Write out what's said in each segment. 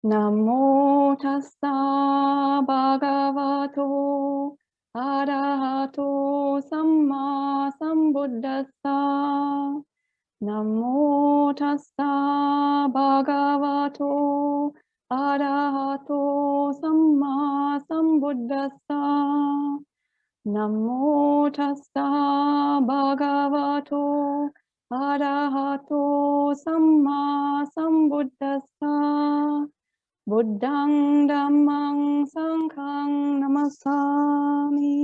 Namo tassa bhagavato arahato samma sambuddhassa. Namo tassa bhagavato arahato samma sambuddhassa. Namo tassa bhagavato arahato samma sambuddhassa. Buddhang dhammang sanghang namasami.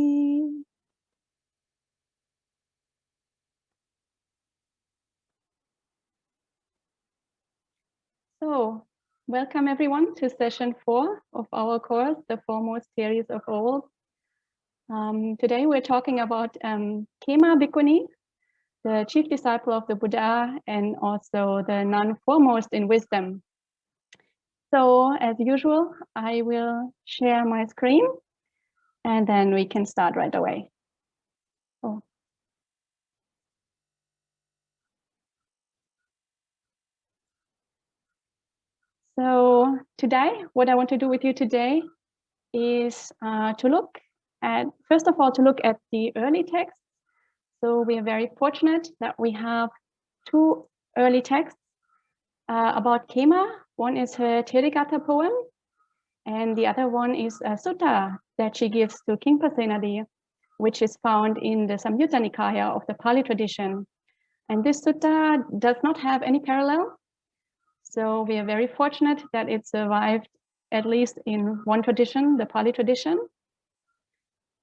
So, welcome everyone to session 4 of our course, The Foremost Theories of Old. Today we're talking about Khemā bhikkhunī, the chief disciple of the Buddha and also the nun foremost in wisdom. So, as usual, I will share my screen and then we can start right away. Oh. So today, what I want to do with you today is to look at, first of all, to look at the early texts. So we are very fortunate that we have 2 early texts about Khemā. One is her Therīgāthā poem, and the other one is a sutta that she gives to King Pasenadi, which is found in the Samyutta Nikaya of the Pali tradition. And this sutta does not have any parallel. So we are very fortunate that it survived at least in one tradition, the Pali tradition.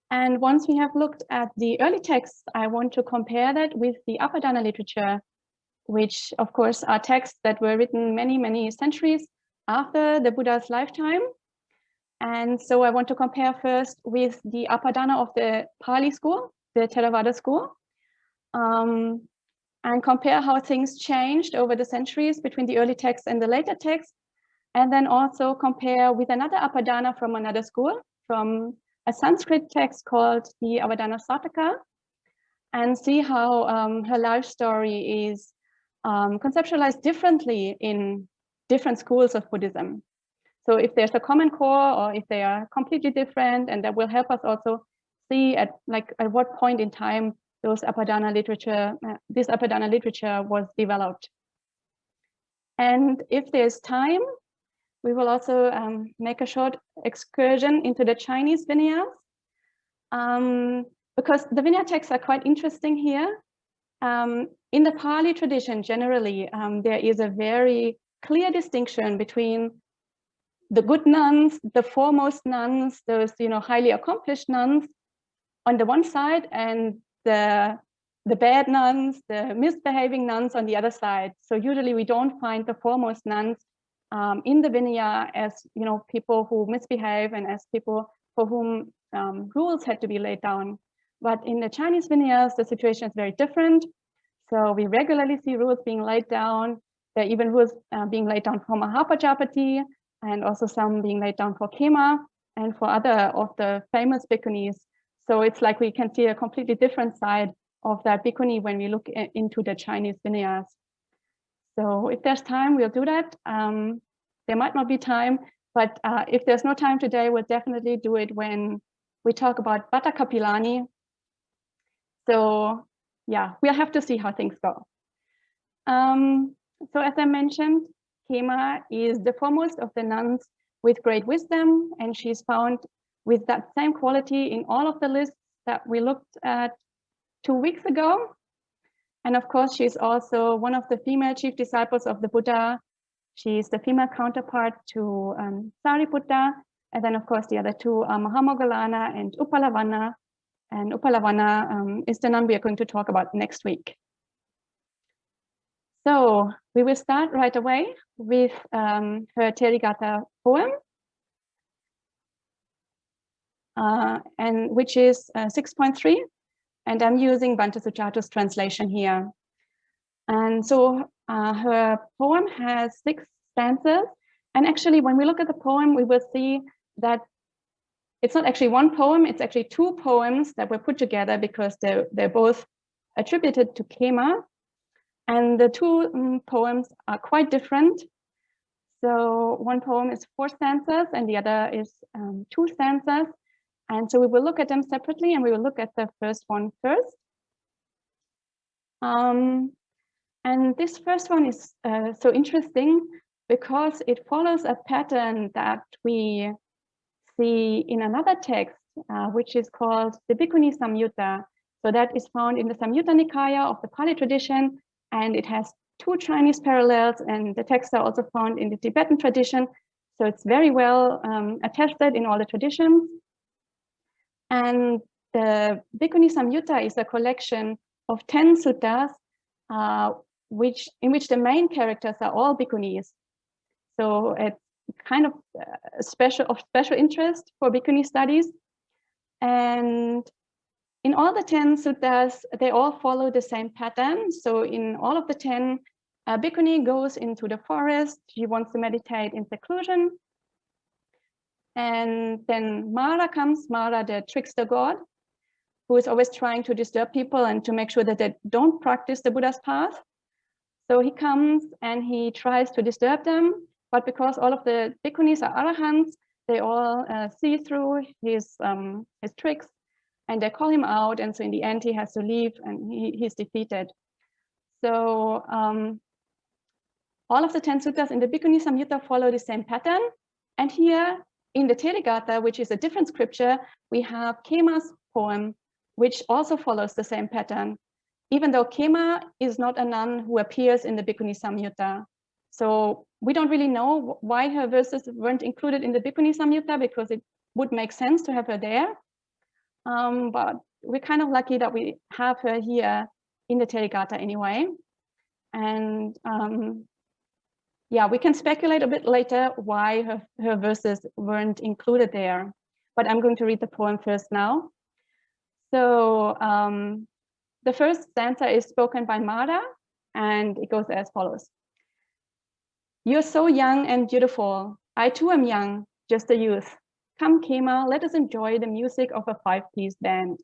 And once we have looked at the early texts, I want to compare that with the apadāna literature, which of course are texts that were written many, many centuries after the Buddha's lifetime. And so I want to compare first with the apadāna of the Pali school, the Theravada school, and compare how things changed over the centuries between the early texts and the later texts. And then also compare with another apadāna from another school, from a Sanskrit text called the Avadana Sataka, and see how her life story is conceptualized differently in different schools of Buddhism. So if there's a common core or if they are completely different, and that will help us also see at what point in time those apadāna literature, this apadāna literature was developed. And if there's time, we will also make a short excursion into the Chinese Vinyas, because the Vinaya texts are quite interesting here. In the Pali tradition, generally, there is a very clear distinction between the good nuns, the foremost nuns, those highly accomplished nuns on the one side, and the bad nuns, the misbehaving nuns on the other side. So usually we don't find the foremost nuns in the Vinaya as people who misbehave and as people for whom rules had to be laid down. But in the Chinese Vinayas, the situation is very different. So we regularly see rules being laid down. There are even rules being laid down for Mahapajapati, and also some being laid down for Khemā and for other of the famous bhikkhunīs. So it's like we can see a completely different side of that bhikkhuni when we look into the Chinese Vinayas. So if there's time, we'll do that. There might not be time, but if there's no time today, we'll definitely do it when we talk about Bhatta Kapilani. So yeah, we'll have to see how things go. So as I mentioned, Khemā is the foremost of the nuns with great wisdom, and she's found with that same quality in all of the lists that we looked at 2 weeks ago. And of course, she's also one of the female chief disciples of the Buddha. She's the female counterpart to Sariputta. And then, of course, the other two are Mahamoggallana and Upalavanna. And Upalavanna is the nun we are going to talk about next week. So we will start right away with her Therīgāthā poem, and which is 6.3. And I'm using Bhante Sucato's translation here. And so her poem has 6 stanzas. And actually, when we look at the poem, we will see that it's not actually one poem, it's actually 2 poems that were put together because they're both attributed to Khemā. And the 2 poems are quite different. So one poem is 4 stanzas and the other is 2 stanzas. And so we will look at them separately, and we will look at the first one first. And this first one is so interesting because it follows a pattern that we see in another text, which is called the Bhikkhunī Samyutta. So that is found in the Samyutta Nikaya of the Pali tradition, and it has 2 Chinese parallels, and the texts are also found in the Tibetan tradition. So it's very well attested in all the traditions. And the Bhikkhunī Samyutta is a collection of 10 suttas, in which the main characters are all bhikkhunīs. So it's kind of special interest for bhikkhuni studies. And in all the 10 suttas, they all follow the same pattern. So in all of the 10, a bhikkhuni goes into the forest. She wants to meditate in seclusion. And then Mara comes, Mara, the trickster god, who is always trying to disturb people and to make sure that they don't practice the Buddha's path. So he comes and he tries to disturb them. But because all of the bhikkhunis are arahants, they all see through his tricks, and they call him out. And so in the end, he has to leave, and he's defeated. So all of the 10 suttas in the Bhikkhunī Samyutta follow the same pattern. And here in the Therīgāthā, which is a different scripture, we have Khemā's poem, which also follows the same pattern, even though Khemā is not a nun who appears in the Bhikkhunī Samyutta. So we don't really know why her verses weren't included in the Bhikkhunī Samyutta, because it would make sense to have her there. But we're kind of lucky that we have her here in the Therīgāthā anyway. And yeah, we can speculate a bit later why her verses weren't included there. But I'm going to read the poem first now. So the first stanza is spoken by Mara, and it goes as follows. You're so young and beautiful. I too am young, just a youth. Come, Khemā, let us enjoy the music of a 5-piece band.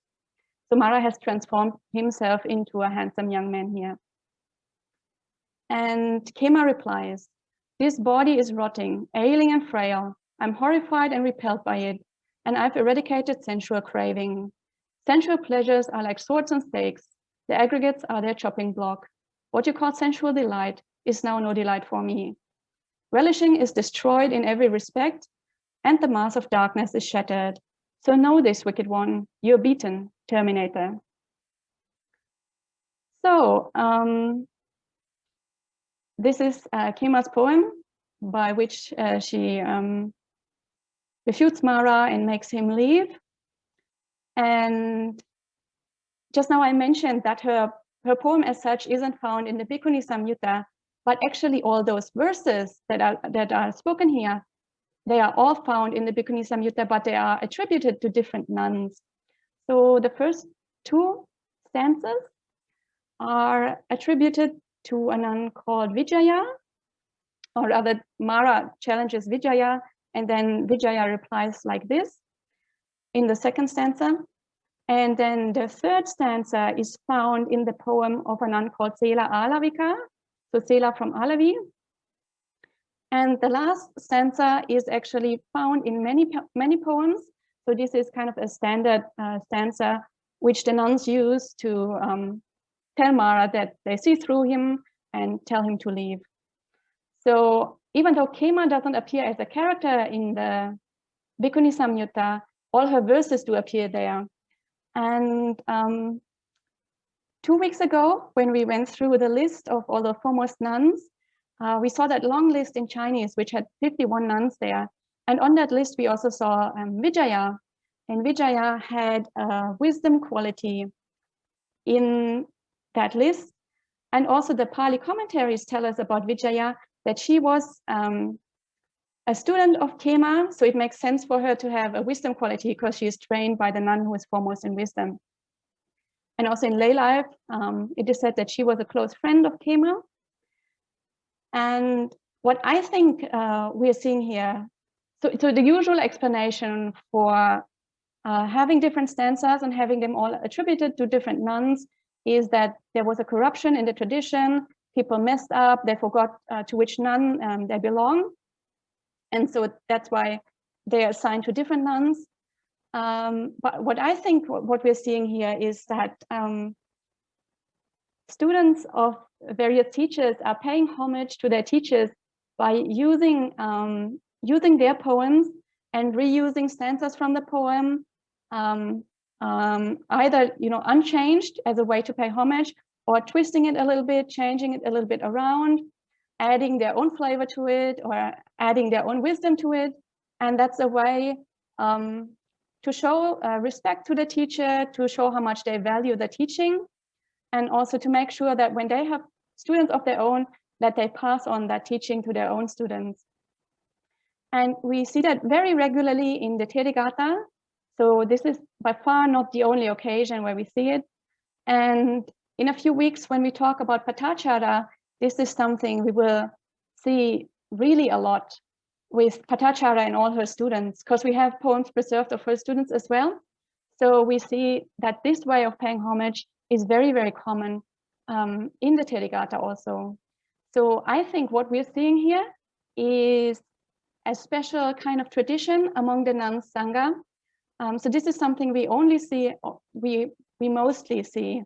So Mara has transformed himself into a handsome young man here. And Khemā replies, this body is rotting, ailing and frail. I'm horrified and repelled by it, and I've eradicated sensual craving. Sensual pleasures are like swords and stakes. The aggregates are their chopping block. What you call sensual delight is now no delight for me. Relishing is destroyed in every respect, and the mass of darkness is shattered. So know this, wicked one, you're beaten, terminator. So this is Khemā's poem, by which she refutes Mara and makes him leave. And just now I mentioned that her poem as such isn't found in the Bhikkhunī Samyutta, but actually all those verses that are spoken here, they are all found in the Bhikkhunī Samyutta, but they are attributed to different nuns. So the first 2 stanzas are attributed to a nun called Vijaya, or rather Mara challenges Vijaya, and then Vijaya replies like this in the second stanza. And then the third stanza is found in the poem of a nun called Sela Alavika, so Sela from Alavi. And the last stanza is actually found in many poems. So this is kind of a standard stanza which the nuns use to tell Mara that they see through him and tell him to leave. So even though Khemā doesn't appear as a character in the Bhikkhunī Samyutta, all her verses do appear there. And 2 weeks ago, when we went through the list of all the foremost nuns, we saw that long list in Chinese, which had 51 nuns there. And on that list, we also saw Vijaya. And Vijaya had a wisdom quality in that list. And also the Pali commentaries tell us about Vijaya, that she was a student of Khemā, so it makes sense for her to have a wisdom quality because she is trained by the nun who is foremost in wisdom. And also in lay life, it is said that she was a close friend of Khemā. And what I think we are seeing here, so the usual explanation for having different stanzas and having them all attributed to different nuns is that there was a corruption in the tradition, people messed up, they forgot to which nun they belong. And so that's why they are assigned to different nuns. But what I think what we're seeing here is that students of various teachers are paying homage to their teachers by using their poems and reusing stanzas from the poem, either unchanged as a way to pay homage, or twisting it a little bit, changing it a little bit around, adding their own flavor to it, or adding their own wisdom to it. And that's a way to show respect to the teacher, to show how much they value the teaching, and also to make sure that when they have students of their own, that they pass on that teaching to their own students. And we see that very regularly in the Therīgāthā. So this is by far not the only occasion where we see it. And in a few weeks, when we talk about Patachara, this is something we will see really a lot with Patachara and all her students, because we have poems preserved of her students as well. So we see that this way of paying homage is very, very common in the Therīgāthā also. So I think what we're seeing here is a special kind of tradition among the nuns sangha. So this is something we only see, we mostly see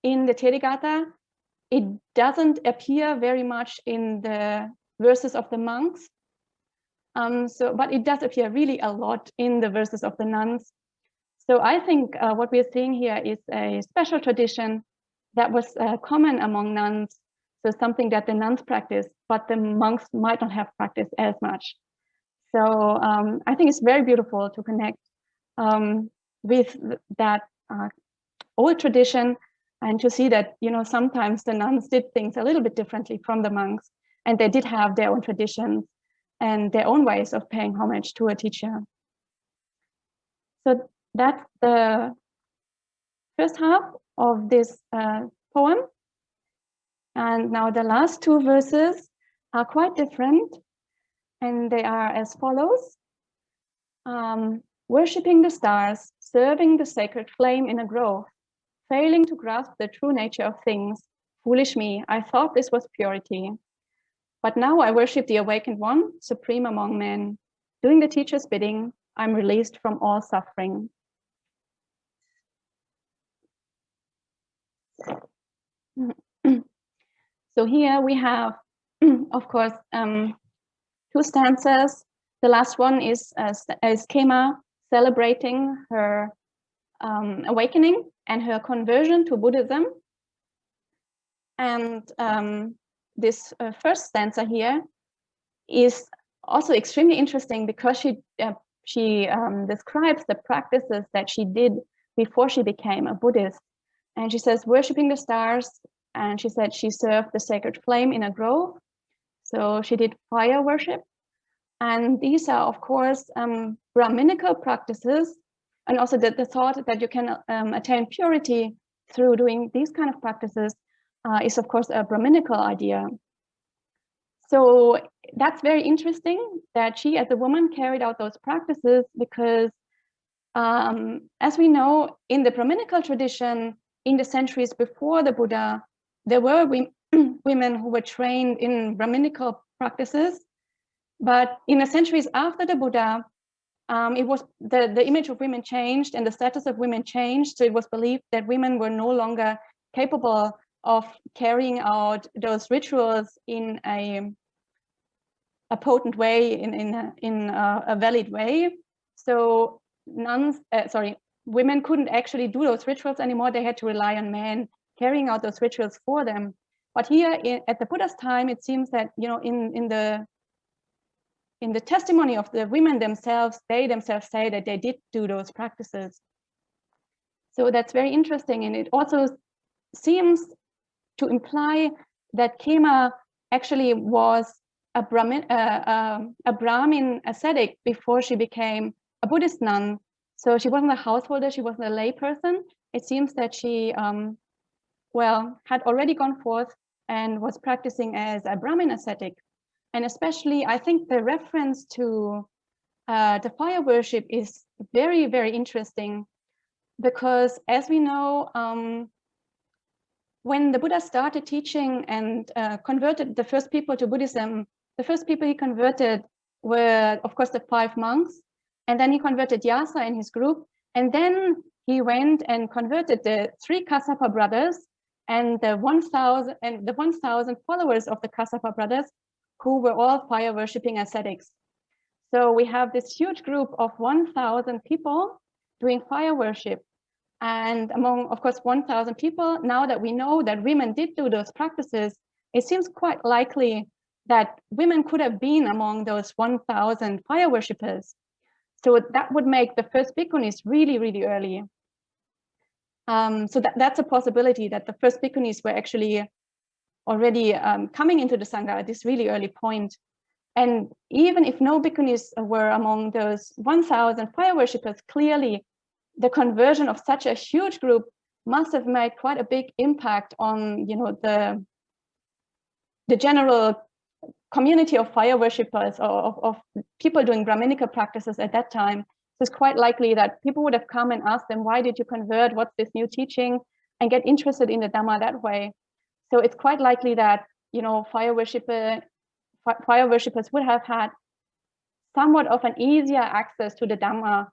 in the Therīgāthā. It doesn't appear very much in the verses of the monks. But it does appear really a lot in the verses of the nuns. So I think what we're seeing here is a special tradition that was common among nuns. So something that the nuns practice, but the monks might not have practiced as much. So I think it's very beautiful to connect with that old tradition, and to see that, sometimes the nuns did things a little bit differently from the monks, and they did have their own traditions and their own ways of paying homage to a teacher. So that's the first half of this poem. And now the last two verses are quite different, and they are as follows. Worshipping the stars, serving the sacred flame in a grove, failing to grasp the true nature of things. Foolish me, I thought this was purity. But now I worship the awakened one, supreme among men. Doing the teacher's bidding, I'm released from all suffering. So here we have, of course, two stanzas. The last one is Khemā celebrating her awakening and her conversion to Buddhism. And this first stanza here is also extremely interesting, because she describes the practices that she did before she became a Buddhist. And she says, worshipping the stars, and she said she served the sacred flame in a grove. So she did fire worship. And these are, of course, Brahminical practices, and also the thought that you can attain purity through doing these kind of practices is, of course, a Brahminical idea. So that's very interesting that she, as a woman, carried out those practices, because as we know, in the Brahminical tradition, in the centuries before the Buddha, there were women who were trained in Brahminical practices. But in the centuries after the Buddha, it was the image of women changed and the status of women changed. So it was believed that women were no longer capable of carrying out those rituals in a potent way, in a valid way. So women couldn't actually do those rituals anymore. They had to rely on men carrying out those rituals for them. But here at the Buddha's time, it seems that, in the testimony of the women themselves, they themselves say that they did do those practices. So that's very interesting. And it also seems to imply that Khemā actually was a Brahmin ascetic before she became a Buddhist nun. So she wasn't a householder, she wasn't a lay person. It seems that she, had already gone forth and was practicing as a Brahmin ascetic. And especially, I think the reference to the fire worship is very, very interesting, because as we know, when the Buddha started teaching and converted the first people to Buddhism, the first people he converted were, of course, the 5 monks. And then he converted Yasa in his group. And then he went and converted the 3 Kassapa brothers and the 1,000 followers of the Kassapa brothers, who were all fire worshipping ascetics. So we have this huge group of 1,000 people doing fire worship. And among, of course, 1,000 people, now that we know that women did do those practices, it seems quite likely that women could have been among those 1,000 fire worshippers. So that would make the first bhikkhunīs really, really early. So that's a possibility, that the first bhikkhunīs were actually already coming into the sangha at this really early point. And even if no bhikkhunīs were among those 1,000 fire worshippers, clearly the conversion of such a huge group must have made quite a big impact on, you know, the general community of fire worshippers, or of people doing Brahminical practices at that time. So it's quite likely that people would have come and asked them, why did you convert? What's this new teaching? And get interested in the Dhamma that way. So it's quite likely that, you know, fire worshippers would have had somewhat of an easier access to the Dhamma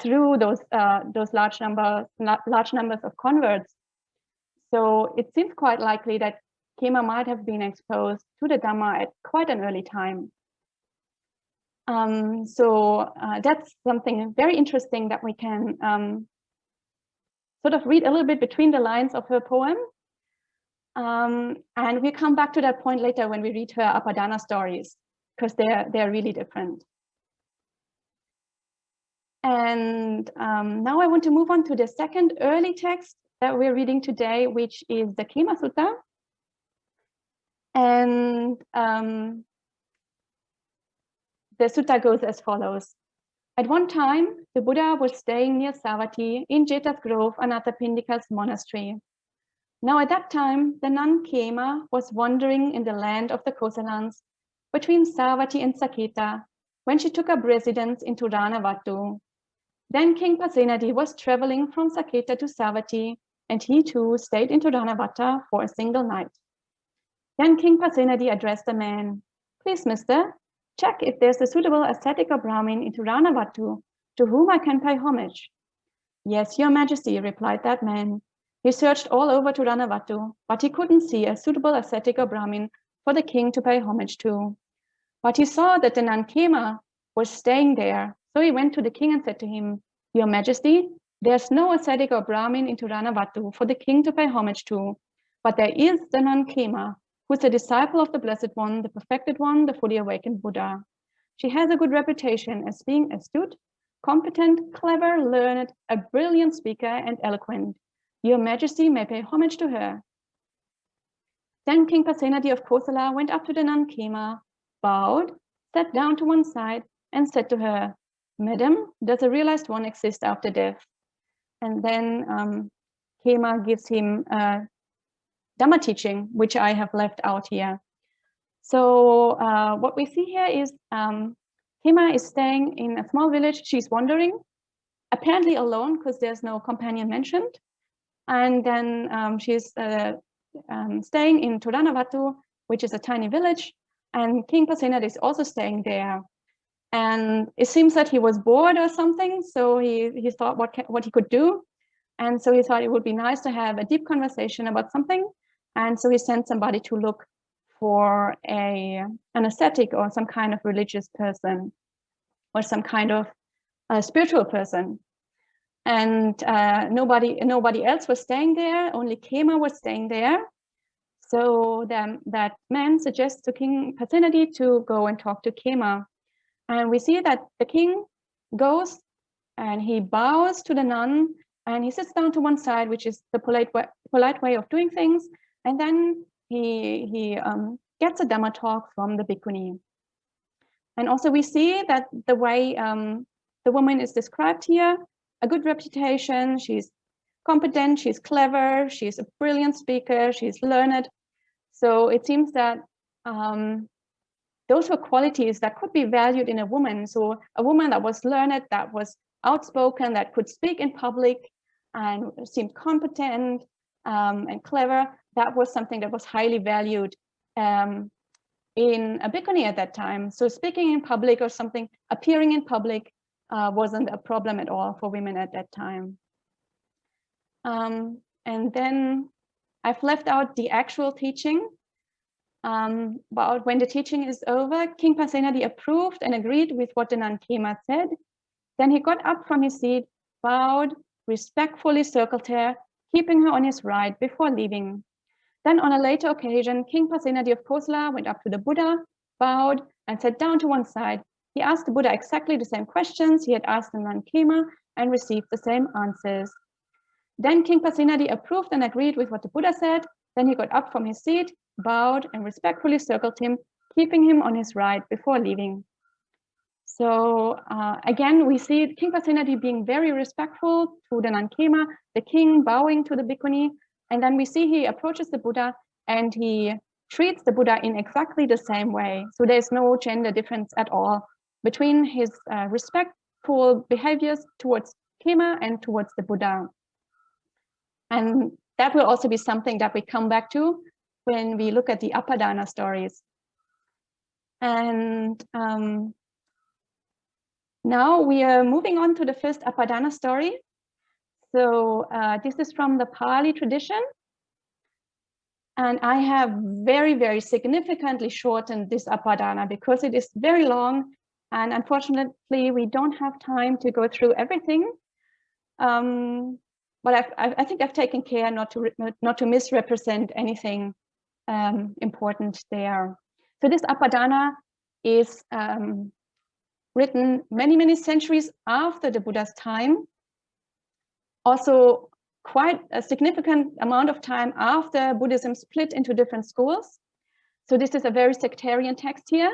through those large numbers of converts. So it seems quite likely that Khemā might have been exposed to the Dhamma at quite an early time. So that's something very interesting that we can sort of read a little bit between the lines of her poem. And we come back to that point later when we read her apadāna stories, because they're really different. And now I want to move on to the second early text that we're reading today, which is the Khemā Sutta. And the sutta goes as follows. At one time, the Buddha was staying near Savatthi in Jeta's Grove, Anathapindika's monastery. Now at that time, the nun Khemā was wandering in the land of the Kosalans between Savatthi and Saketa when she took up residence in Ranavatu. Then King Pasenadi was traveling from Saketa to Savatthi, and he too stayed in Ranavata for a single night. Then King Pasenadi addressed the man. Please, mister, check if there's a suitable ascetic or Brahmin in Ranavatu to whom I can pay homage. Yes, your majesty, replied that man. He searched all over Ranavatu, but he couldn't see a suitable ascetic or Brahmin for the king to pay homage to. But he saw that the nun Khemā was staying there, so he went to the king and said to him, Your majesty, there's no ascetic or Brahmin in Ranavatu for the king to pay homage to, but there is the nun Khemā, who is a disciple of the Blessed One, the perfected one, the fully awakened Buddha. She has a good reputation as being astute, competent, clever, learned, a brilliant speaker, and eloquent. Your majesty may pay homage to her. Then King Pasenadi of Kosala went up to the nun Khemā, bowed, sat down to one side, and said to her, Madam, does a realized one exist after death? And then Khemā gives him Dhamma teaching, which I have left out here. So what we see here is Khemā is staying in a small village. She's wandering, apparently alone because there's no companion mentioned. And then she's staying in Ranavatu, which is a tiny village. And King Pasenadi is also staying there. And it seems that he was bored or something. So he thought what he could do. And so he thought it would be nice to have a deep conversation about something. And so he sent somebody to look for an ascetic or some kind of religious person or some kind of spiritual person. And nobody else was staying there. Only Khemā was staying there. So that man suggests to King Pasenadi to go and talk to Khemā. And we see that the king goes and he bows to the nun and he sits down to one side, which is the polite way of doing things. And then he gets a Dhamma talk from the bhikkhuni. And also we see that the way the woman is described here, a good reputation, she's competent, she's clever, she's a brilliant speaker, she's learned. So it seems that those were qualities that could be valued in a woman. So a woman that was learned, that was outspoken, that could speak in public and seemed competent and clever, that was something that was highly valued in in a bhikkhuni at that time. So speaking in public or something, appearing in public wasn't a problem at all for women at that time. And then I've left out the actual teaching. But when the teaching is over, King Pasenadi approved and agreed with what the nun Khemā said. Then he got up from his seat, bowed, respectfully circled her, keeping her on his right before leaving. Then on a later occasion, King Pasenadi of Kosala went up to the Buddha, bowed, and sat down to one side. He asked the Buddha exactly the same questions he had asked the nun Khemā and received the same answers. Then King Pasenadi approved and agreed with what the Buddha said. Then he got up from his seat, bowed, and respectfully circled him, keeping him on his right before leaving. So again, we see King Pasenadi being very respectful to the nun Khemā, the king bowing to the bhikkhuni, and then we see he approaches the Buddha and he treats the Buddha in exactly the same way. So there's no gender difference at all between his respectful behaviors towards Khemā and towards the Buddha. And that will also be something that we come back to when we look at the apadāna stories. And now we are moving on to the first apadāna story. So this is from the Pali tradition. And I have very, very significantly shortened this apadāna because it is very long. And unfortunately, we don't have time to go through everything. But I think I've taken care not to misrepresent anything important there. So this apadāna is written many, many centuries after the Buddha's time. Also quite a significant amount of time after Buddhism split into different schools. So this is a very sectarian text here.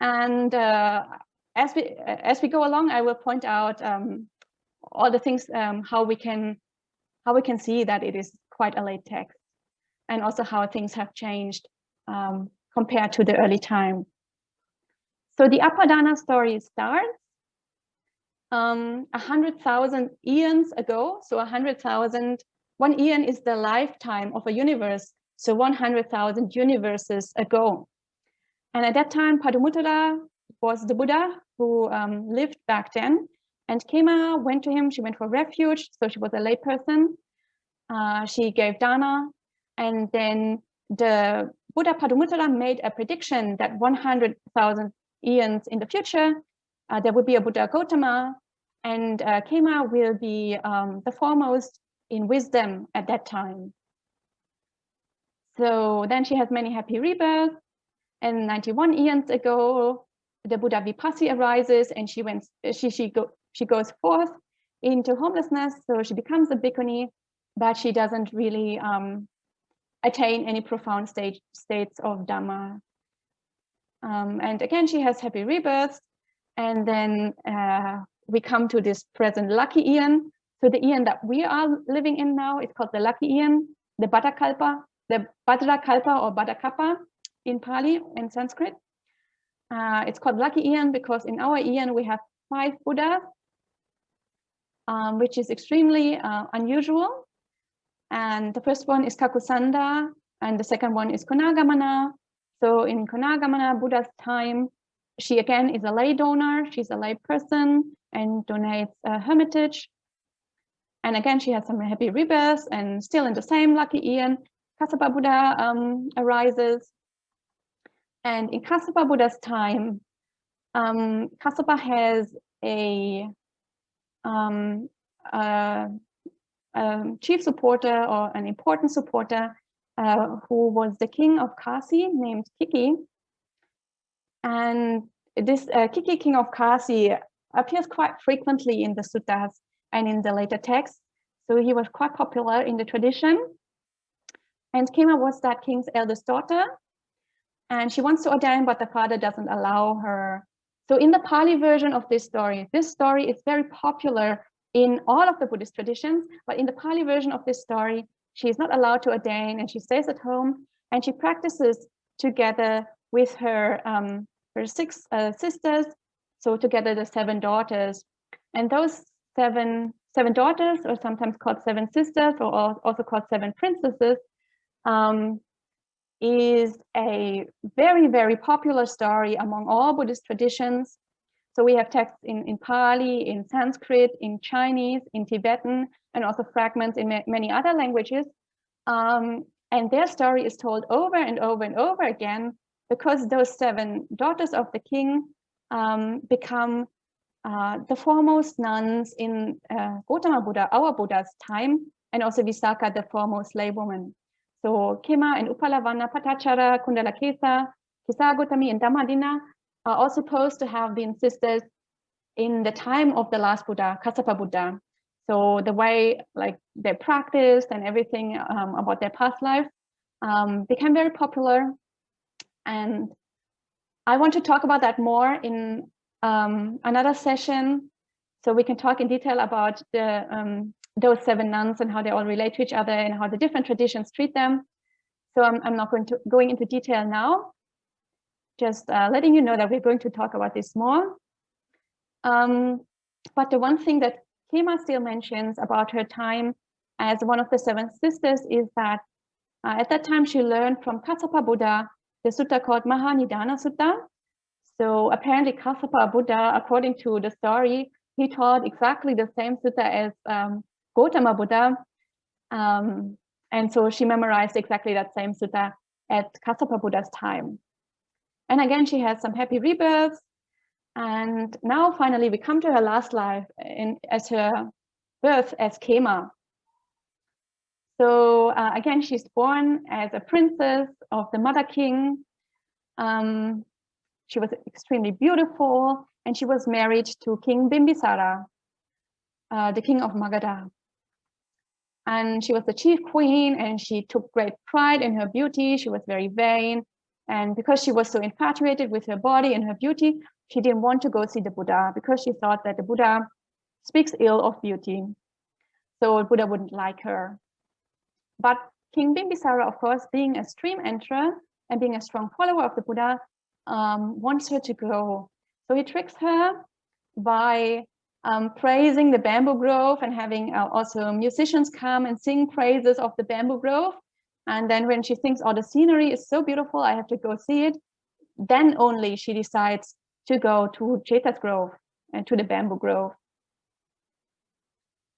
And as we go along, I will point out all the things, how we can see that it is quite a late text, and also how things have changed compared to the early time. So the apadāna story starts 100,000 eons ago. So 100,000, one eon is the lifetime of a universe. So 100,000 universes ago. And at that time, Padumuttara was the Buddha who lived back then. And Khemā went to him, she went for refuge. So she was a lay person. She gave dana. And then the Buddha Padumuttara made a prediction that 100,000 eons in the future, there would be a Buddha Gautama, and Khemā will be the foremost in wisdom at that time. So then she has many happy rebirths, and 91 eons ago, the Buddha Vipassi arises, and she goes forth into homelessness, so she becomes a bhikkhuni, but she doesn't really attain any profound states of Dhamma. And again, she has happy rebirths, and then we come to this present lucky eon. So the eon that we are living in now is called the lucky eon, the Bhadrakalpa, or Bhaddakappa in Pali and Sanskrit. It's called lucky eon because in our eon we have 5 Buddhas, which is extremely unusual. And the first one is Kakusanda, and the second one is Konagamana. So in Konagamana, Buddha's time, she again is a lay donor. She's a lay person and donates a hermitage. And again, she has some happy rebirths, and still in the same lucky eon, Kassapa Buddha arises. And in Kassapa Buddha's time, Kassapa has a chief supporter or an important supporter who was the king of Kasi named Kiki. And this Kiki, king of Kasi, appears quite frequently in the suttas and in the later texts. So he was quite popular in the tradition. And Khemā was that king's eldest daughter. And she wants to ordain, but the father doesn't allow her. So in the Pali version of this story is very popular in all of the Buddhist traditions, but in the Pali version of this story, she is not allowed to ordain, and she stays at home, and she practices together with her 6 sisters, so together the 7 daughters. And those seven daughters, or sometimes called 7 sisters, or also called 7 princesses, is a very, very popular story among all Buddhist traditions. So we have texts in Pali, in Sanskrit, in Chinese, in Tibetan, and also fragments in many other languages. And their story is told over and over and over again, because those 7 daughters of the king become the foremost nuns in Gautama Buddha, our Buddha's time, and also Visakha, the foremost laywoman. So Khemā and Upalavanna, Patachara, Kundalakesa, Kisagotami, and Dhammadina are all supposed to have been sisters in the time of the last Buddha, Kassapa Buddha. So the way like they practiced and everything about their past life became very popular. And I want to talk about that more in another session, so we can talk in detail about the those 7 nuns and how they all relate to each other and how the different traditions treat them. So I'm not going into detail now, just letting you know that we're going to talk about this more. But the one thing that Khemā still mentions about her time as one of the 7 sisters is that at that time she learned from Kassapa Buddha the sutta called Mahanidana Sutta. So apparently Kassapa Buddha, according to the story, he taught exactly the same sutta as Gautama Buddha. And so she memorized exactly that same sutta at Kassapa Buddha's time. And again, she has some happy rebirths. And now finally we come to her last life as her birth as Khemā. So again, she's born as a princess of the mother king. She was extremely beautiful, and she was married to King Bimbisara, the king of Magadha. And she was the chief queen, and she took great pride in her beauty. She was very vain. And because she was so infatuated with her body and her beauty, she didn't want to go see the Buddha, because she thought that the Buddha speaks ill of beauty. So Buddha wouldn't like her. But King Bimbisara, of course, being a stream enterer and being a strong follower of the Buddha, wants her to go. So he tricks her by praising the bamboo grove and having also musicians come and sing praises of the bamboo grove. And then when she thinks, oh, the scenery is so beautiful, I have to go see it, then only she decides to go to Jeta's grove and to the bamboo grove.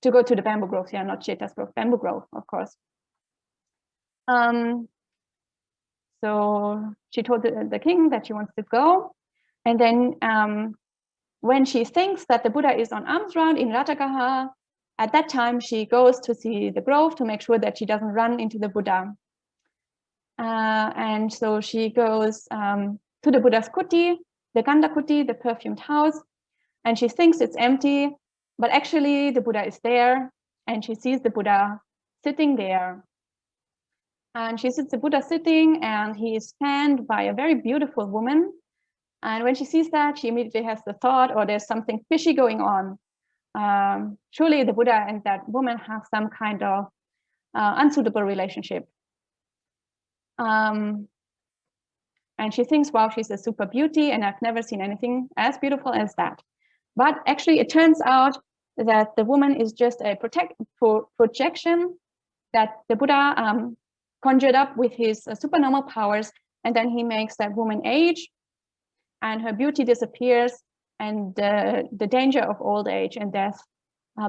To go to the bamboo grove, yeah, not Jeta's grove, bamboo grove, of course. So she told the king that she wants to go. And then when she thinks that the Buddha is on alms round in Ratagaha, at that time she goes to see the grove to make sure that she doesn't run into the Buddha. And so she goes to the Buddha's kuti, the Ganda kuti, the perfumed house, and she thinks it's empty, but actually the Buddha is there, and she sees the Buddha sitting there. And she sees the Buddha sitting, and he is fanned by a very beautiful woman. And when she sees that, she immediately has the thought, oh, there's something fishy going on. Surely the Buddha and that woman have some kind of unsuitable relationship. And she thinks, wow, she's a super beauty, and I've never seen anything as beautiful as that. But actually, it turns out that the woman is just a projection that the Buddha conjured up with his supernormal powers, and then he makes that woman age, and her beauty disappears, and the danger of old age and death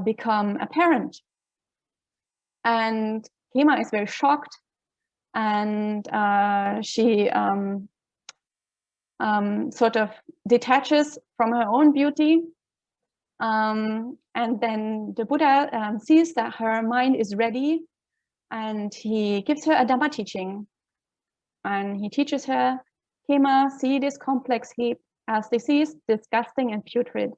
become apparent. And Khemā is very shocked, and she sort of detaches from her own beauty. And then the Buddha sees that her mind is ready, and he gives her a Dhamma teaching. And he teaches her, Khemā, see this complex heap as diseased, disgusting, and putrid.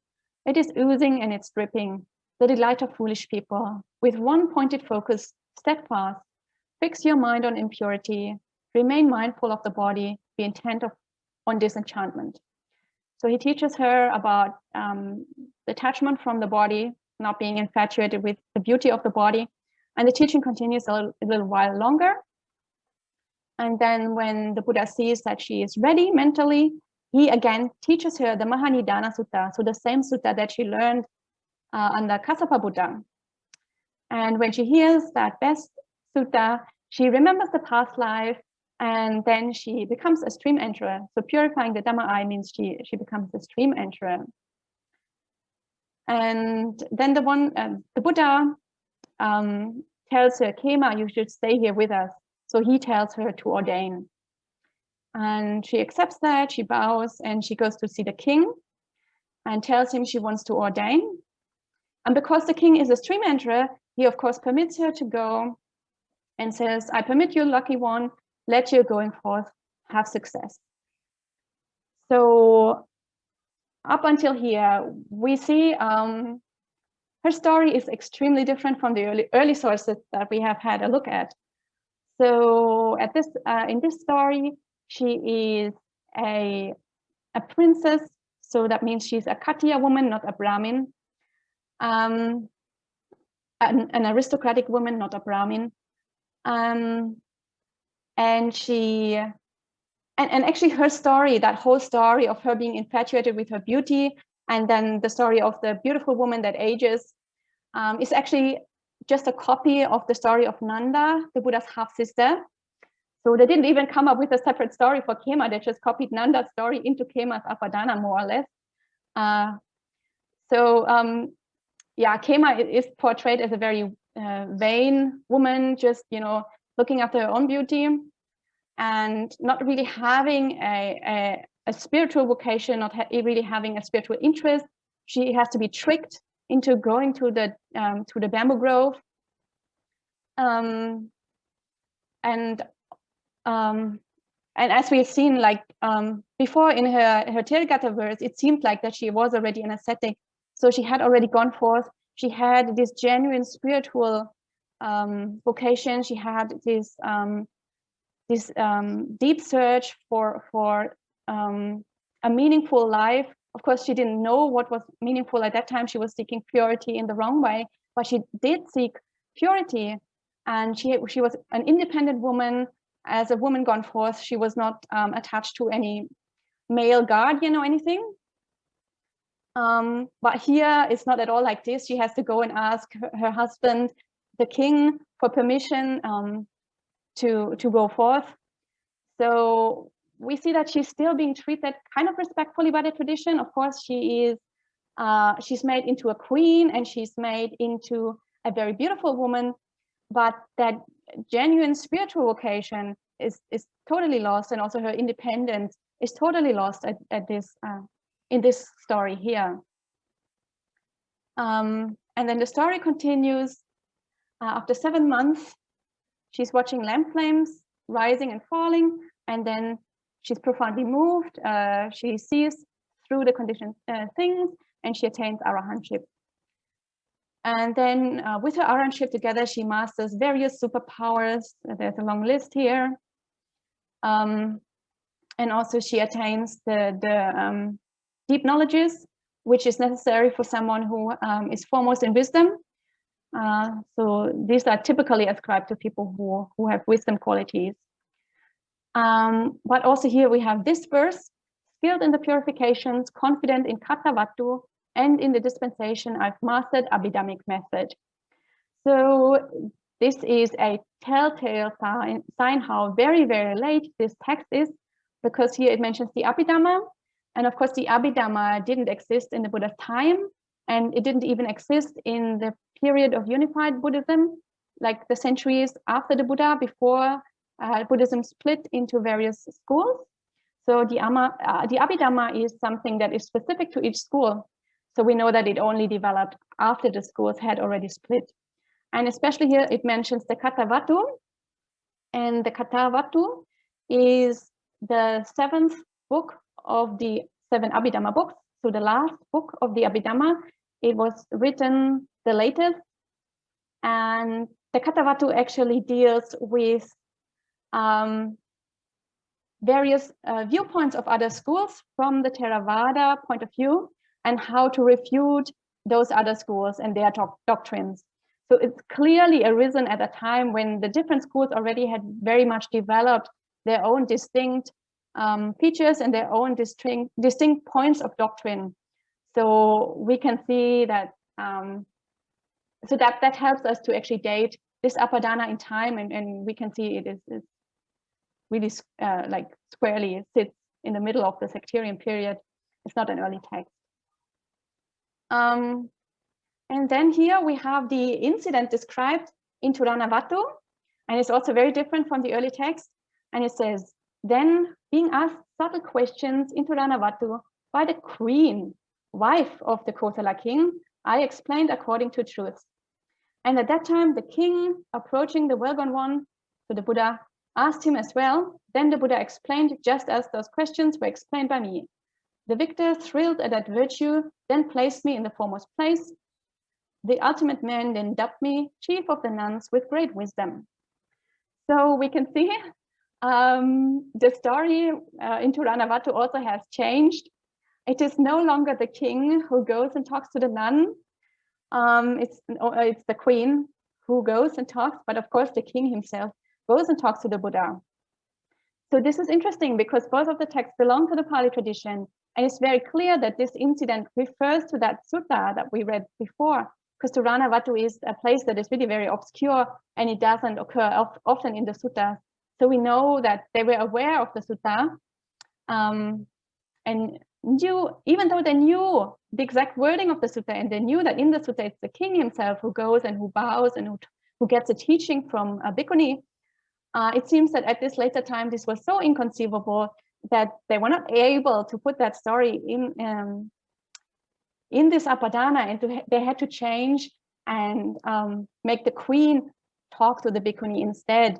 It is oozing and it's dripping, the delight of foolish people. With one pointed focus, steadfast, fix your mind on impurity, remain mindful of the body, be intent on disenchantment. So he teaches her about detachment from the body, not being infatuated with the beauty of the body. And the teaching continues a little while longer. And then when the Buddha sees that she is ready mentally, he again teaches her the Mahanidana Sutta, so the same sutta that she learned under Kassapa Buddha. And when she hears that best sutta, she remembers the past life, And then she becomes a stream enterer. So purifying the Dhamma eye means she becomes a stream enterer. And then the Buddha tells her, Khemā, you should stay here with us. So he tells her to ordain. And she accepts that, she bows, and she goes to see the king and tells him she wants to ordain. And because the king is a stream enterer, he of course permits her to go and says, I permit you, lucky one, let your going forth have success. So up until here, we see her story is extremely different from the early sources that we have had a look at. So at this in this story, she is a princess. So that means she's a Khattiya woman, not a Brahmin. An aristocratic woman, not a Brahmin. And actually her story, that whole story of her being infatuated with her beauty, and then the story of the beautiful woman that ages, is actually just a copy of the story of Nanda, the Buddha's half-sister. So they didn't even come up with a separate story for Khemā. They just copied Nanda's story into Khemā's apadāna, more or less. Yeah, Khemā is portrayed as a very vain woman, just, you know, looking after her own beauty and not really having a spiritual vocation, not really having a spiritual interest. She has to be tricked into going to the bamboo grove. And as we've seen, like before in her Therīgāthā verse, it seemed like that she was already an ascetic. So she had already gone forth. She had this genuine spiritual vocation. She had this deep search for a meaningful life. Of course, she didn't know what was meaningful at that time. She was seeking purity in the wrong way, but she did seek purity. And she was an independent woman. As a woman gone forth, she was not attached to any male guardian or anything. But here it's not at all like this. She has to go and ask her husband, the king, for permission to go forth. So we see that she's still being treated kind of respectfully by the tradition. Of course, she's made into a queen and she's made into a very beautiful woman, but that genuine spiritual vocation is totally lost, and also her independence is totally lost at this in this story here. And then the story continues. After 7 months, she's watching lamp flames rising and falling, and then she's profoundly moved. She sees through the conditioned things, and she attains arahantship. And then with her arahantship together, she masters various superpowers. There's a long list here. And also she attains the deep knowledges, which is necessary for someone who is foremost in wisdom. So these are typically ascribed to people who have wisdom qualities. But also here we have this verse: skilled in the purifications, confident in Kattavatu, and in the dispensation, I've mastered Abhidhammic method. So this is a telltale sign how very, very late this text is, because here it mentions the Abhidhamma. And of course, the Abhidhamma didn't exist in the Buddha's time, and it didn't even exist in the period of unified Buddhism, like the centuries after the Buddha, before Buddhism split into various schools. So the Abhidhamma is something that is specific to each school. So we know that it only developed after the schools had already split. And especially here, it mentions the Kattavatu. And the Kattavatu is the 7th book of the 7 Abhidhamma books. So the last book of the Abhidhamma, it was written the latest. And the Kattavatu actually deals with various viewpoints of other schools from the Theravada point of view, and how to refute those other schools and their doctrines. So it's clearly arisen at a time when the different schools already had very much developed their own distinct features and their own distinct points of doctrine. So we can see that, so that helps us to actually date this apadāna in time, and we can see it is really like squarely sits in the middle of the sectarian period. It's not an early text. And then here we have the incident described in Turanavatu, and it's also very different from the early text. And it says, then being asked subtle questions in Turanavatu by the queen, wife of the Kosala king, I explained according to truth. And at that time, the king, approaching the well-gone one, so the Buddha, asked him as well. Then the Buddha explained just as those questions were explained by me. The victor, thrilled at that virtue, then placed me in the foremost place. The ultimate man then dubbed me chief of the nuns with great wisdom. So we can see the story in Turanavatu also has changed. It is no longer the king who goes and talks to the nun. It's the queen who goes and talks, but of course the king himself goes and talks to the Buddha. So this is interesting because both of the texts belong to the Pali tradition, and it's very clear that this incident refers to that sutta that we read before, because Turanavatu is a place that is really very obscure and it doesn't occur often in the suttas. So we know that they were aware of the sutta and knew, even though they knew the exact wording of the sutta, and they knew that in the sutta it's the king himself who goes and who bows and who gets a teaching from a bhikkhuni. It seems that at this later time, this was so inconceivable that they were not able to put that story in this apadāna, and they had to change and make the queen talk to the bhikkhuni instead,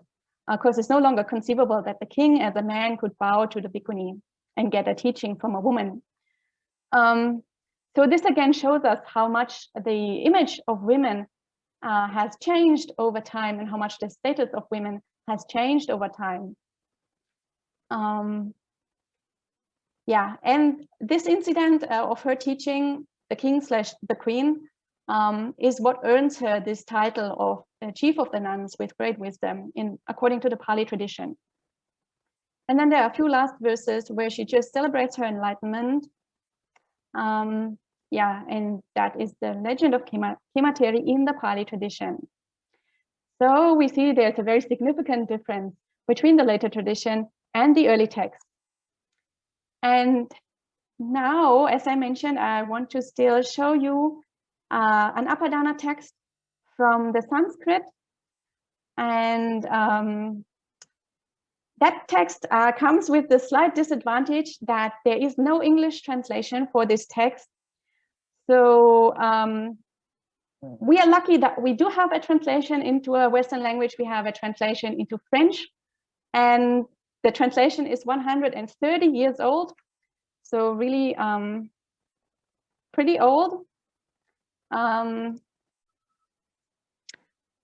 because it's no longer conceivable that the king as a man could bow to the bhikkhuni and get a teaching from a woman. So this again shows us how much the image of women has changed over time, and how much the status of women has changed over time. Yeah, and this incident of her teaching the king / the queen is what earns her this title of chief of the nuns with great wisdom, according to the Pali tradition. And then there are a few last verses where she just celebrates her enlightenment. Yeah, and that is the legend of Khemā Therī in the Pali tradition. So we see there's a very significant difference between the later tradition and the early text. And now, as I mentioned, I want to still show you an apadāna text from the Sanskrit. And that text comes with the slight disadvantage that there is no English translation for this text. So we are lucky that we do have a translation into a Western language. We have a translation into French, and the translation is 130 years old. So really pretty old.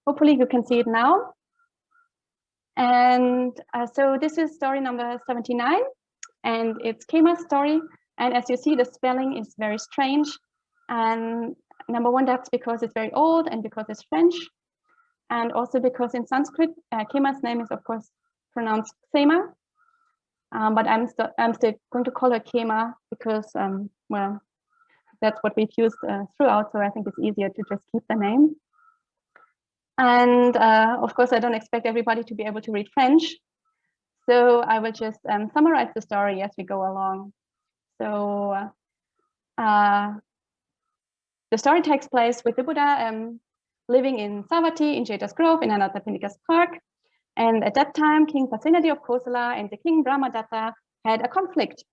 Hopefully you can see it now. And so this is story number 79, and it's Khemā's story. And as you see, the spelling is very strange. And number one, that's because it's very old, and because it's French, and also because in Sanskrit, Khemā's name is of course pronounced Khemā. But I'm still going to call her Khemā because, well, that's what we've used throughout. So I think it's easier to just keep the name. And of course, I don't expect everybody to be able to read French. So I will just summarize the story as we go along. So the story takes place with the Buddha living in Savatthi in Jeta's Grove in Anathapindika's park. And at that time, King Pasenadi of Kosala and the King Brahmadatta had a conflict.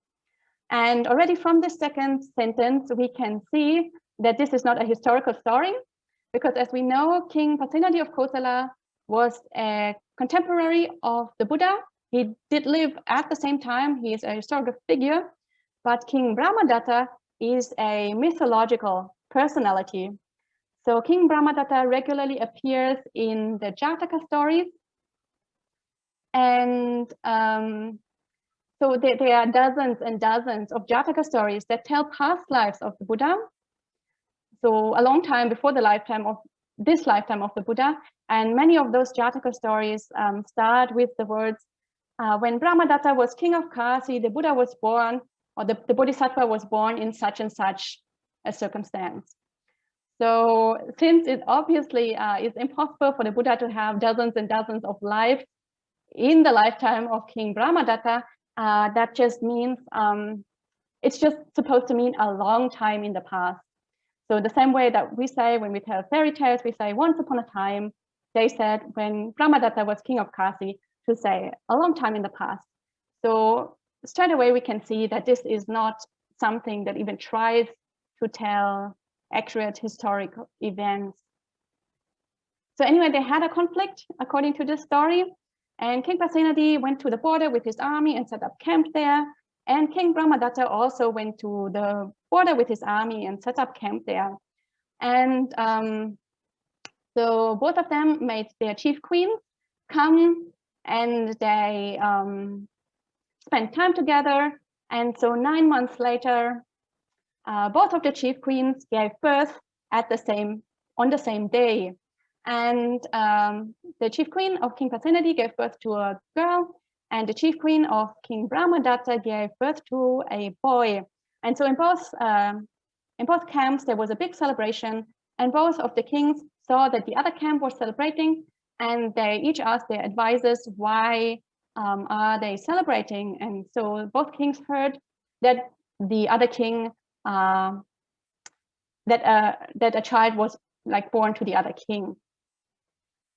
And already from the second sentence, we can see that this is not a historical story, because as we know, King Pasenadi of Kosala was a contemporary of the Buddha. He did live at the same time. He is a historical figure, but King Brahmadatta is a mythological personality. So King Brahmadatta regularly appears in the Jataka stories. And so there are dozens and dozens of Jataka stories that tell past lives of the Buddha. So a long time before the lifetime of this lifetime of the Buddha. And many of those Jataka stories start with the words, when Brahmadatta was king of Kasi, the Buddha was born, or the Bodhisattva was born in such and such a circumstance. So since it obviously is impossible for the Buddha to have dozens and dozens of lives, in the lifetime of King Brahmadatta, that just means, it's just supposed to mean a long time in the past. So the same way that we say when we tell fairy tales, we say once upon a time, they said when Brahmadatta was king of Kasi, to say a long time in the past. So straight away we can see that this is not something that even tries to tell accurate historical events. So anyway, they had a conflict according to this story, and King Pasenadi went to the border with his army and set up camp there. And King Brahmadatta also went to the border with his army and set up camp there. And so both of them made their chief queen come, and they spent time together. And so 9 months later, both of the chief queens gave birth on the same day. And the chief queen of King Pasenadi gave birth to a girl, and the chief queen of King Brahmadatta gave birth to a boy. And so in both camps, there was a big celebration, and both of the kings saw that the other camp was celebrating, and they each asked their advisors, why are they celebrating? And so both kings heard that the other king, that a child was like born to the other king.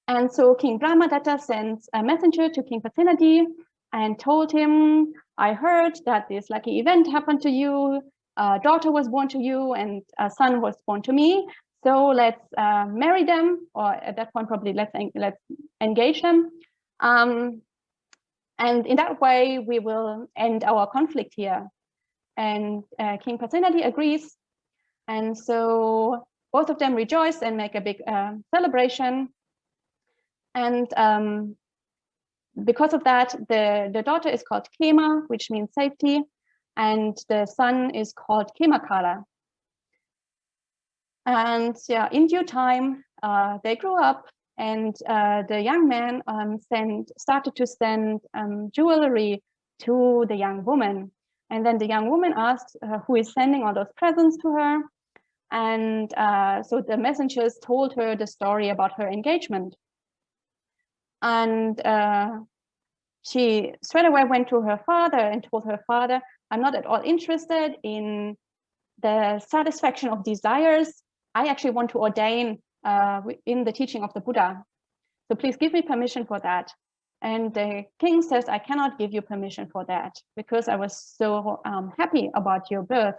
And so King Brahmadatta sent a messenger to King Pasenadi and told him, I heard that this lucky event happened to you, a daughter was born to you, and a son was born to me. So let's marry them, or at that point probably let's engage them. And in that way, we will end our conflict here. And King Pasenadi agrees. And so both of them rejoice and make a big celebration. And because of that, the daughter is called Khemā, which means safety, and the son is called Khemā. And yeah, in due time, they grew up, and the young man started to send jewelry to the young woman. And then the young woman asked who is sending all those presents to her. And so the messengers told her the story about her engagement. And she straight away went to her father and told her father, I'm not at all interested in the satisfaction of desires. I actually want to ordain in the teaching of the Buddha. So please give me permission for that. And the king says, I cannot give you permission for that because I was so happy about your birth.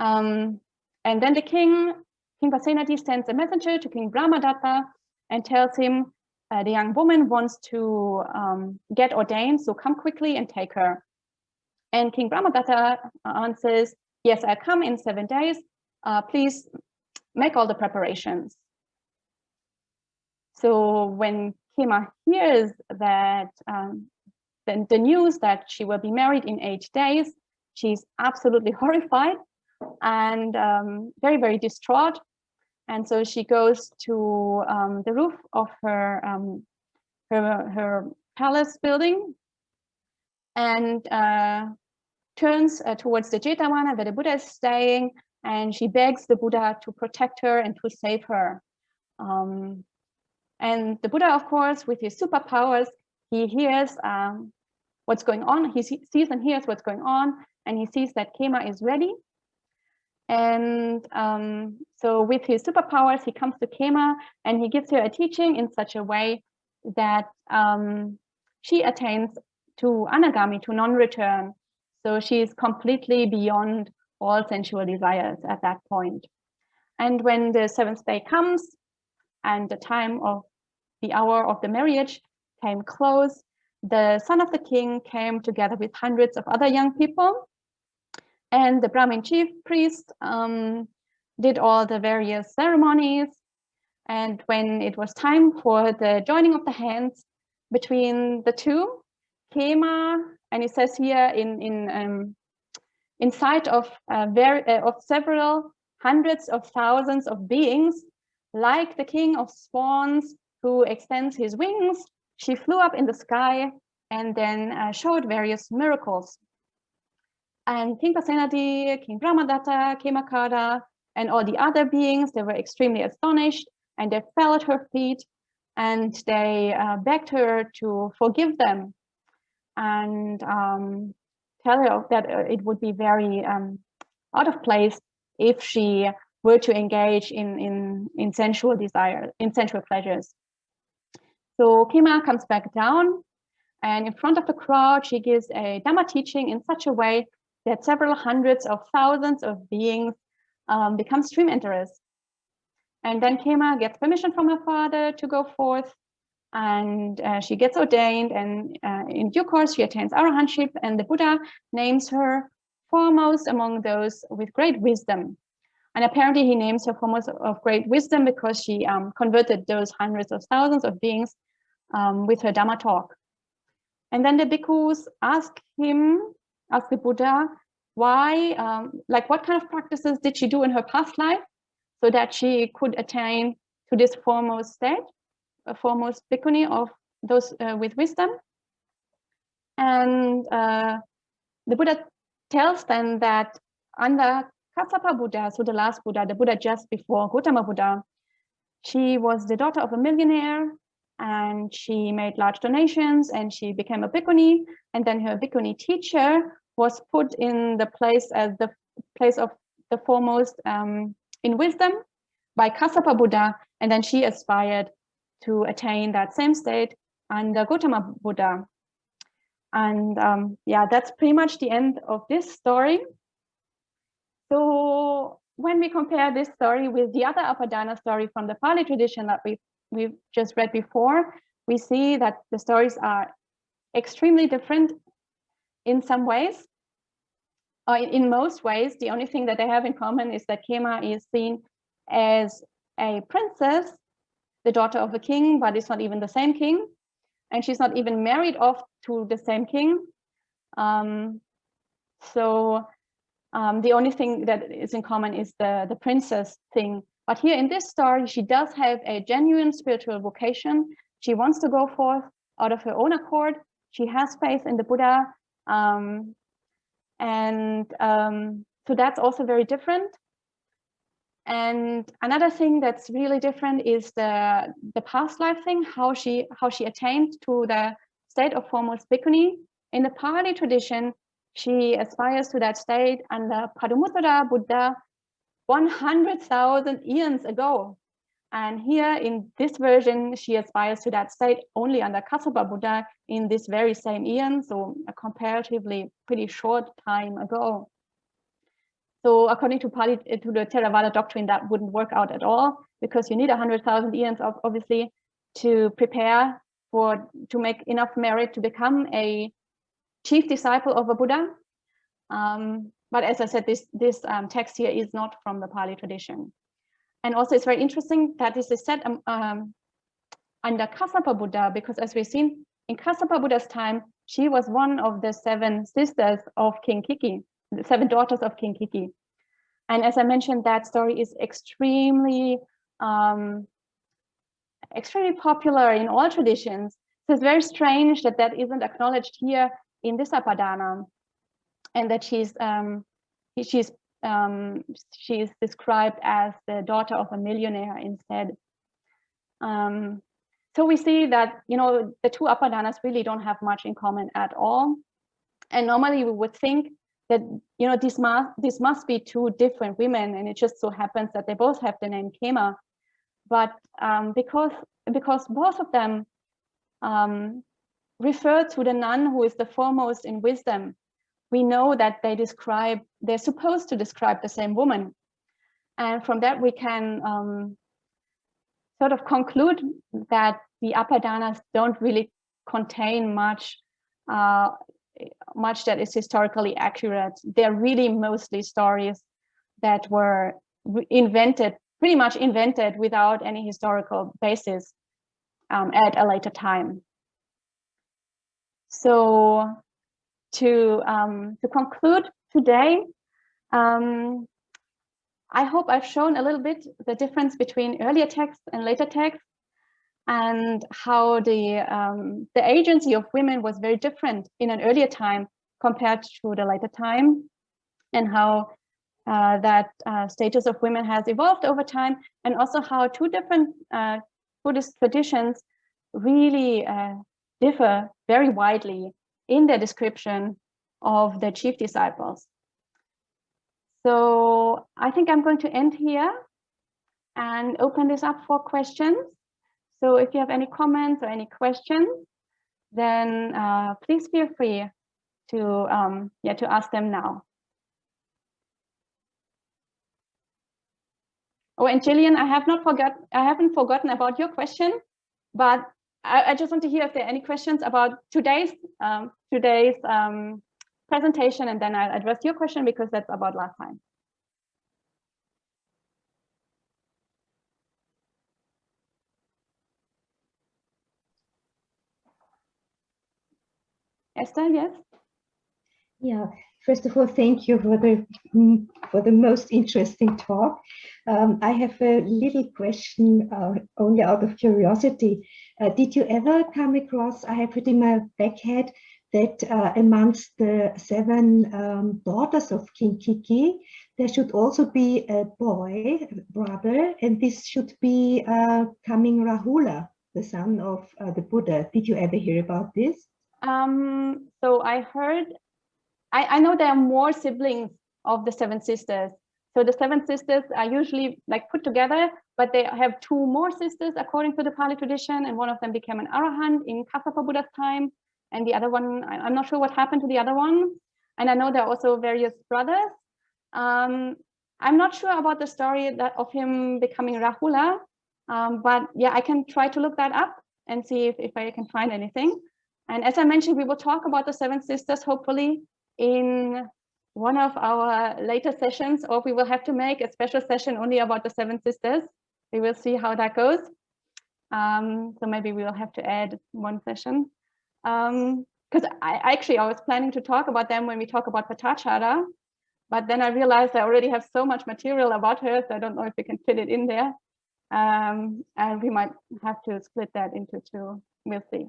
And then the King Pasenadi sends a messenger to King Brahmadatta and tells him, the young woman wants to get ordained, so come quickly and take her. And King Brahmadatta answers, yes, I'll come in 7 days. Please make all the preparations. So when Khemā hears that the news that she will be married in 8 days, she's absolutely horrified and very, very distraught. And so she goes to the roof of her palace building and turns towards the Jetavana where the Buddha is staying, and she begs the Buddha to protect her and to save her. And the Buddha, of course, with his superpowers, he hears what's going on. He sees and hears what's going on, and he sees that Khemā is ready. And so with his superpowers, he comes to Khemā and he gives her a teaching in such a way that she attains to anagami, to non-return. So she's completely beyond all sensual desires at that point. And when the 7th day comes and the hour of the marriage came close, the son of the king came together with hundreds of other young people. And the Brahmin chief priest did all the various ceremonies. And when it was time for the joining of the hands between the two, Khemā, and it says here in sight of several hundreds of thousands of beings, like the king of swans who extends his wings, she flew up in the sky and then showed various miracles. And King Pasenadi, King Brahmadatta, Khemā, and all the other beings, they were extremely astonished, and they fell at her feet and they begged her to forgive them and tell her that it would be very out of place if she were to engage in sensual desire, in sensual pleasures. So Khemā comes back down, and in front of the crowd, she gives a Dhamma teaching in such a way that several hundreds of thousands of beings become stream enterers. And then Khemā gets permission from her father to go forth, and she gets ordained, and in due course she attains arahantship, and the Buddha names her foremost among those with great wisdom. And apparently he names her foremost of great wisdom because she converted those hundreds of thousands of beings with her Dhamma talk. And then the bhikkhus ask the Buddha, why, like what kind of practices did she do in her past life so that she could attain to this foremost state, a foremost bhikkhuni of those with wisdom. And the Buddha tells them that under Kassapa Buddha, so the last Buddha, the Buddha just before Gautama Buddha, she was the daughter of a millionaire, and she made large donations, and she became a bhikkhuni, and then her bhikkhuni teacher was put in the place as the place of the foremost in wisdom by Kassapa Buddha, and then she aspired to attain that same state under Gautama Buddha. And yeah, that's pretty much the end of this story. So when we compare this story with the other apadāna story from the Pali tradition that we've just read before, we see that the stories are extremely different in some ways. In most ways, the only thing that they have in common is that Khemā is seen as a princess, the daughter of a king, but it's not even the same king. And she's not even married off to the same king. The only thing that is in common is the princess thing. But here in this story, she does have a genuine spiritual vocation. She wants to go forth out of her own accord. She has faith in the Buddha. So that's also very different. And another thing that's really different is the past life thing, how she attained to the state of foremost bhikkhuni. In the Pali tradition, she aspires to that state under Padumuttara Buddha 100,000 eons ago. And here in this version, she aspires to that state only under Kassapa Buddha in this very same eon, so a comparatively pretty short time ago. So according to Pali, to the Theravada doctrine, that wouldn't work out at all, because you need 100,000 eons obviously to prepare to make enough merit to become a chief disciple of a Buddha. But as I said, this text here is not from the Pali tradition. And also it's very interesting that this is said under Kassapa Buddha, because as we've seen, in Kassapa Buddha's time, she was one of the 7 sisters of King Kiki, the 7 daughters of King Kiki. And as I mentioned, that story is extremely popular in all traditions. So it's very strange that that isn't acknowledged here in this apadāna, and that she's described as the daughter of a millionaire instead. So we see that, you know, the two apadānas really don't have much in common at all. And normally we would think that, you know, this must be 2 different women, and it just so happens that they both have the name Khemā. But because both of them refer to the nun who is the foremost in wisdom, we know that they're supposed to describe the same woman. And from that we can sort of conclude that the apadānas don't really contain much that is historically accurate. They're really mostly stories that were pretty much invented without any historical basis at a later time. So to conclude today, I hope I've shown a little bit the difference between earlier texts and later texts, and how the agency of women was very different in an earlier time compared to the later time, and how that status of women has evolved over time, and also how 2 different Buddhist traditions really differ very widely in their description of the chief disciples. So I think I'm going to end here and open this up for questions. So if you have any comments or any questions, then please feel free to ask them now. Oh, and Gillian, I haven't forgotten about your question, but I just want to hear if there are any questions about today's presentation, and then I'll address your question because that's about last time. Esther, yes? Yeah, first of all, thank you for the most interesting talk. I have a little question only out of curiosity. Did you ever come across, I have it in my back head, that amongst the 7 daughters of King Kiki, there should also be a boy, brother, and this should be coming Rahula, the son of the Buddha. Did you ever hear about this? So I heard, I know there are more siblings of the 7 sisters. So the 7 sisters are usually like put together, but they have 2 more sisters according to the Pali tradition, and one of them became an arahant in Kassapa Buddha's time, and the other one, I'm not sure what happened to the other one. And I know there are also various brothers. I'm not sure about the story of him becoming Rahula, but yeah, I can try to look that up and see if I can find anything. And as I mentioned, we will talk about the 7 sisters, hopefully, in one of our later sessions, or we will have to make a special session only about the 7 sisters. We will see how that goes. So maybe we will have to add one session. Because I was planning to talk about them when we talk about Patachara, but then I realized I already have so much material about her, so I don't know if we can fit it in there. And we might have to split that into 2. We'll see.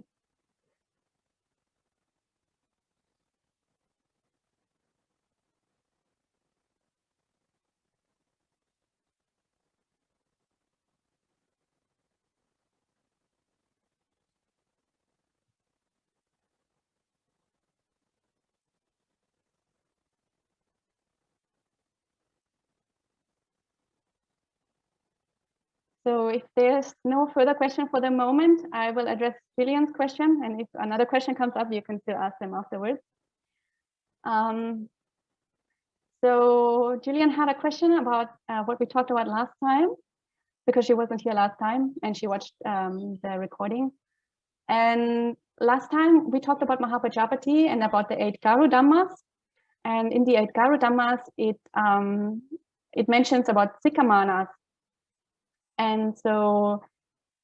So if there's no further question for the moment, I will address Gillian's question. And if another question comes up, you can still ask them afterwards. So Gillian had a question about what we talked about last time, because she wasn't here last time and she watched the recording. And last time we talked about Mahapajapati and about the 8 Garu Dhammas. And in the 8 Garu Dhammas, it mentions about Sikamanas. And so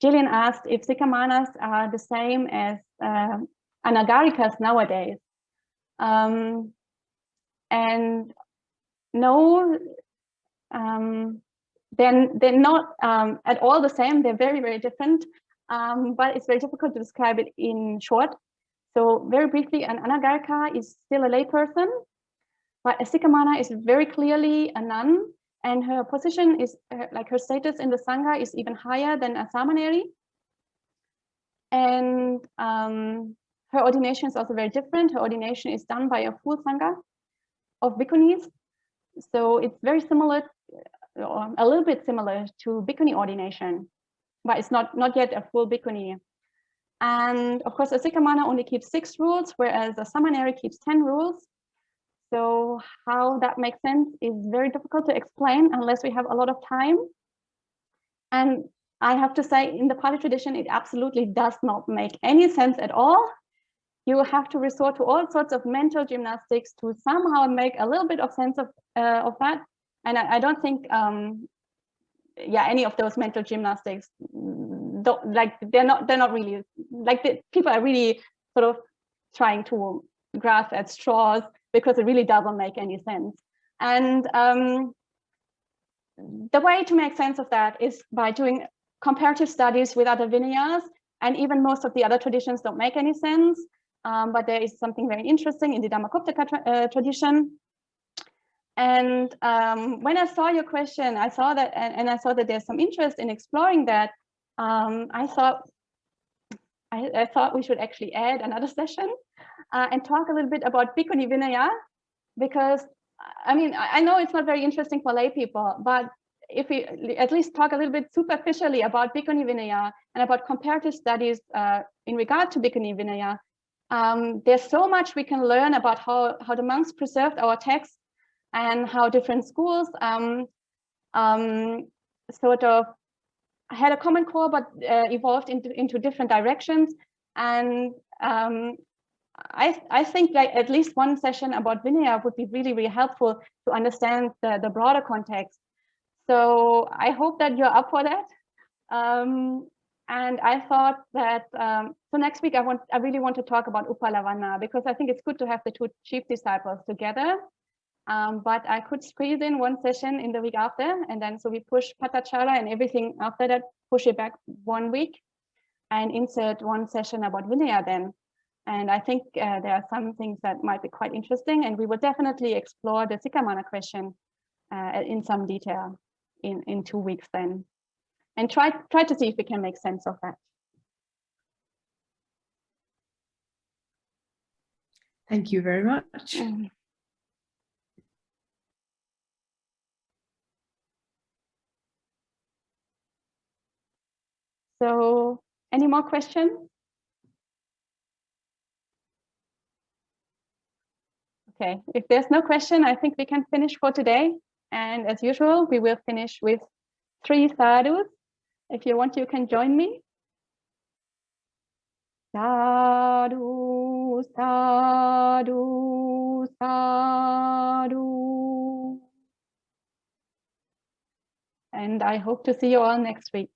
Gillian asked if Sikamanas are the same as Anagarikas nowadays. And no, they're not at all the same. They're very, very different. But it's very difficult to describe it in short. So very briefly, an Anagarika is still a layperson, but a Sikamana is very clearly a nun. And her position is, like her status in the sangha is even higher than a samaneri. And her ordination is also very different. Her ordination is done by a full sangha of bhikkhunīs. So it's very similar, or a little bit similar to bhikkhuni ordination, but it's not yet a full bhikkhuni. And of course, a Sikamana only keeps 6 rules, whereas a samaneri keeps 10 rules. So how that makes sense is very difficult to explain unless we have a lot of time. And I have to say, in the Pali tradition, it absolutely does not make any sense at all. You have to resort to all sorts of mental gymnastics to somehow make a little bit of sense of that. And I don't think, any of those mental gymnastics, they're not really, people are really sort of trying to grasp at straws, because it really doesn't make any sense. And the way to make sense of that is by doing comparative studies with other Vinayas, and even most of the other traditions don't make any sense. But there is something very interesting in the Dhammakuptaka tradition. And when I saw your question, I saw that, and I saw that there's some interest in exploring that. I thought we should actually add another session and talk a little bit about Bhikkhuni Vinaya, because I mean, I know it's not very interesting for lay people, but if we at least talk a little bit superficially about Bhikkhuni Vinaya and about comparative studies in regard to Bhikkhuni Vinaya, there's so much we can learn about how the monks preserved our texts and how different schools sort of had a common core but evolved into different directions. And I think that at least one session about Vinaya would be really, really helpful to understand the broader context. So I hope that you're up for that. And I thought that, so next week I really want to talk about Upalavanna, because I think it's good to have the two chief disciples together. But I could squeeze in one session in the week after, and then so we push Patachara and everything after that, push it back 1 week and insert one session about Vinaya then. And I think there are some things that might be quite interesting, and we will definitely explore the Sikamana question in some detail in 2 weeks then, and try to see if we can make sense of that. Thank you very much. So, any more questions? Okay, if there's no question, I think we can finish for today. And as usual, we will finish with 3 sadhus. If you want, you can join me. Sadhu, sadhu, sadhu. And I hope to see you all next week.